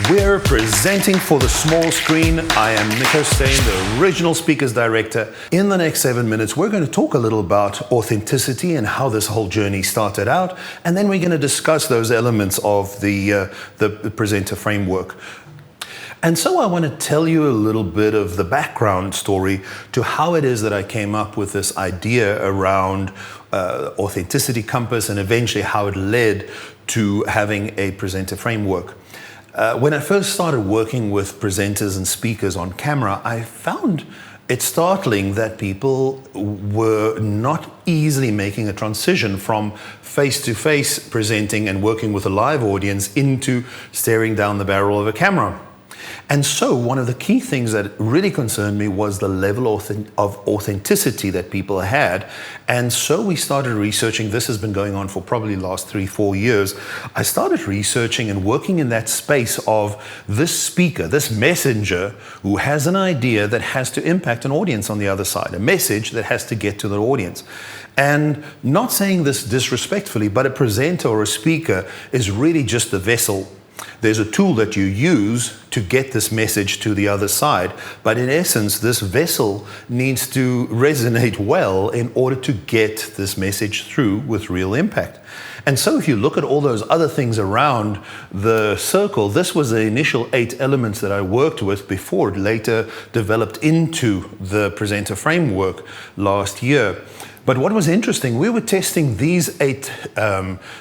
We're presenting for the small screen. I am Nick Hossain, the original Speakers Director. In the next 7 minutes, we're going to talk a little about authenticity and how this whole journey started out, and then we're going to discuss those elements of the presenter framework. And so I want to tell you a little bit of the background story to how it is that I came up with this idea around Authenticity Compass, and eventually how it led to having a presenter framework. When I first started working with presenters and speakers on camera, I found it startling that people were not easily making a transition from face-to-face presenting and working with a live audience into staring down the barrel of a camera. And so one of the key things that really concerned me was the level of authenticity that people had. And so we started researching. This has been going on for probably the last 3-4 years. I started researching and working in that space of this speaker, this messenger who has an idea that has to impact an audience on the other side, a message that has to get to the audience. And not saying this disrespectfully, but a presenter or a speaker is really just the vessel. There's a tool that you use to get this message to the other side. But in essence, this vessel needs to resonate well in order to get this message through with real impact. And so if you look at all those other things around the circle, this was the initial 8 elements that I worked with before it later developed into the presenter framework last year. But what was interesting, we were testing these 8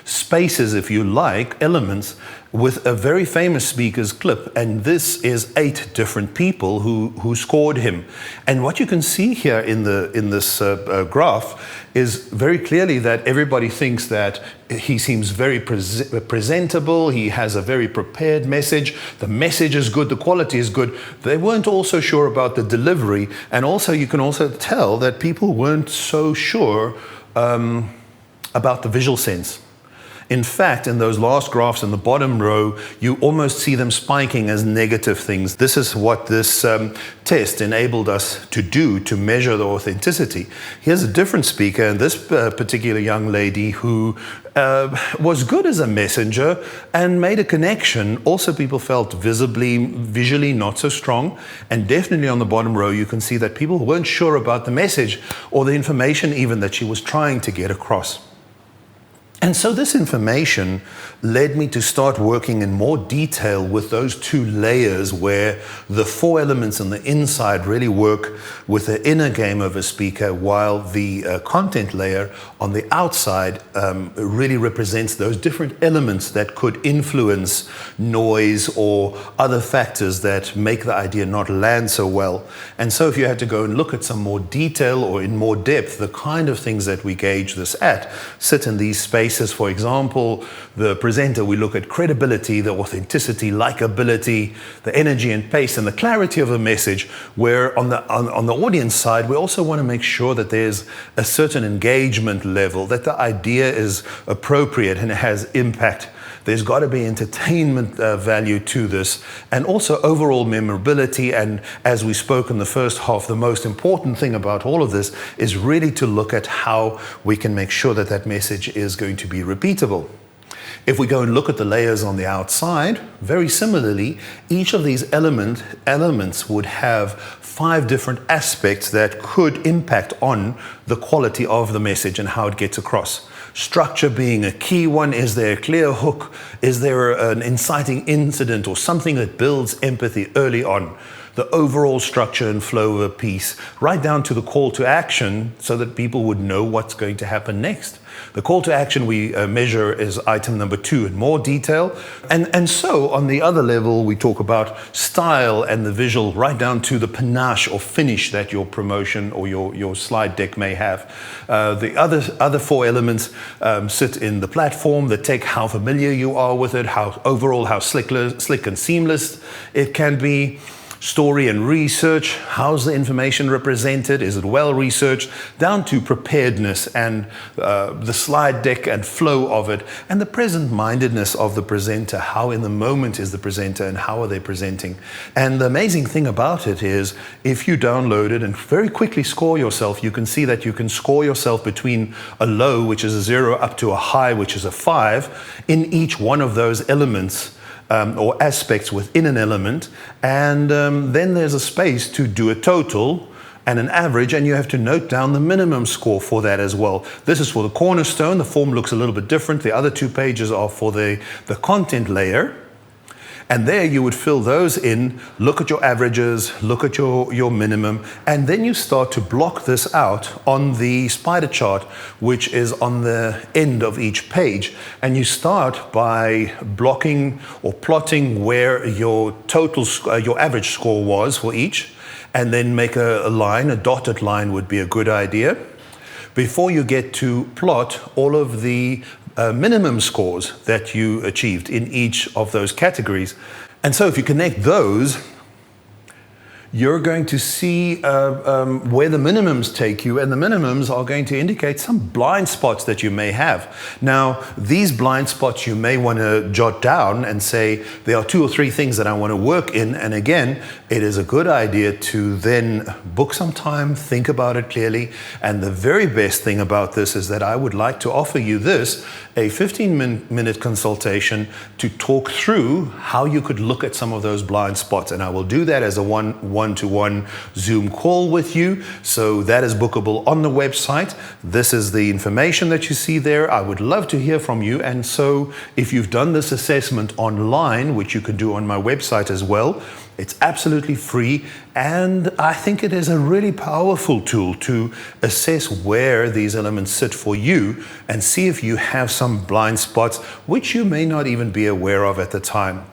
spaces, if you like, elements, with a very famous speaker's clip, and this is 8 different people who scored him. And what you can see here in this graph is very clearly that everybody thinks that he seems very presentable, he has a very prepared message, the message is good, the quality is good. They weren't also sure about the delivery, and also you can also tell that people weren't so sure about the visual sense. In fact, in those last graphs in the bottom row, you almost see them spiking as negative things. This is what this test enabled us to do to measure the authenticity. Here's a different speaker, and this particular young lady who was good as a messenger and made a connection. Also, people felt visually not so strong. And definitely on the bottom row, you can see that people weren't sure about the message or the information even that she was trying to get across. And so this information led me to start working in more detail with those 2 layers where the 4 elements on the inside really work with the inner game of a speaker, while the content layer on the outside really represents those different elements that could influence noise or other factors that make the idea not land so well. And so if you had to go and look at some more detail or in more depth, the kind of things that we gauge this at sit in these spaces. For example, the presenter, we look at credibility, the authenticity, likability, the energy and pace, and the clarity of a message, where on the audience side, we also want to make sure that there's a certain engagement level, that the idea is appropriate and it has impact. There's got to be entertainment value to this, and also overall memorability. And as we spoke in the first half, the most important thing about all of this is really to look at how we can make sure that that message is going to be repeatable. If we go and look at the layers on the outside, very similarly, each of these elements would have 5 different aspects that could impact on the quality of the message and how it gets across. Structure being a key one. Is there a clear hook? Is there an inciting incident or something that builds empathy early on? The overall structure and flow of a piece, right down to the call to action so that people would know what's going to happen next. The call to action we measure is item number 2 in more detail. And so on the other level, we talk about style and the visual, right down to the panache or finish that your promotion or your slide deck may have. The other 4 elements sit in the platform, the tech, how familiar you are with it, how slick and seamless it can be. Story and research, how's the information represented, is it well researched, down to preparedness and the slide deck and flow of it, and the present-mindedness of the presenter, how in the moment is the presenter and how are they presenting. And the amazing thing about it is, if you download it and very quickly score yourself, you can see that you can score yourself between a low, which is a 0, up to a high, which is a 5, in each one of those elements or aspects within an element, and then there's a space to do a total and an average, and you have to note down the minimum score for that as well. This is for the cornerstone. The form looks a little bit different. The other two pages are for the content layer. And there you would fill those in, look at your averages, look at your minimum, and then you start to block this out on the spider chart, which is on the end of each page. And you start by blocking or plotting where your total, your average score was for each, and then make a line, a dotted line would be a good idea, before you get to plot all of the minimum scores that you achieved in each of those categories. And so if you connect those, you're going to see where the minimums take you, and the minimums are going to indicate some blind spots that you may have. Now, these blind spots you may want to jot down and say, there are 2 or 3 things that I want to work in, and again, it is a good idea to then book some time, think about it clearly, and the very best thing about this is that I would like to offer you this, a 15-minute consultation to talk through how you could look at some of those blind spots, and I will do that as a one-to-one Zoom call with you. So that is bookable on the website. This is the information that you see there. I would love to hear from you. And so if you've done this assessment online, which you can do on my website as well, it's absolutely free, and I think it is a really powerful tool to assess where these elements sit for you and see if you have some blind spots which you may not even be aware of at the time.